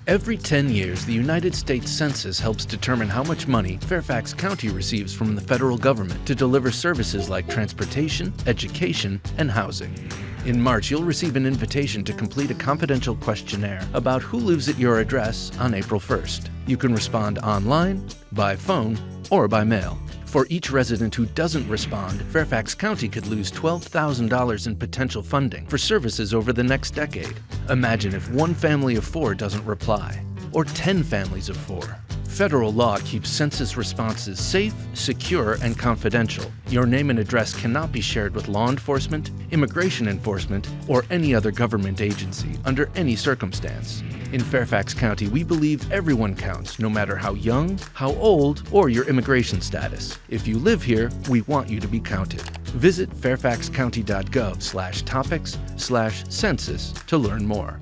Every 10 years, the United States Census helps determine how much money Fairfax County receives from the federal government to deliver services like transportation, education, and housing. In March, you'll receive an invitation to complete a confidential questionnaire about who lives at your address on April 1st. You can respond online, by phone, or by mail. For each resident who doesn't respond, Fairfax County could lose $12,000 in potential funding for services over the next decade. Imagine if one family of 4 doesn't reply, or 10 families of 4. Federal law keeps census responses safe, secure, and confidential. Your name and address cannot be shared with law enforcement, immigration enforcement, or any other government agency under any circumstance. In Fairfax County, we believe everyone counts, no matter how young, how old, or your immigration status. If you live here, we want you to be counted. Visit fairfaxcounty.gov/topics/census to learn more.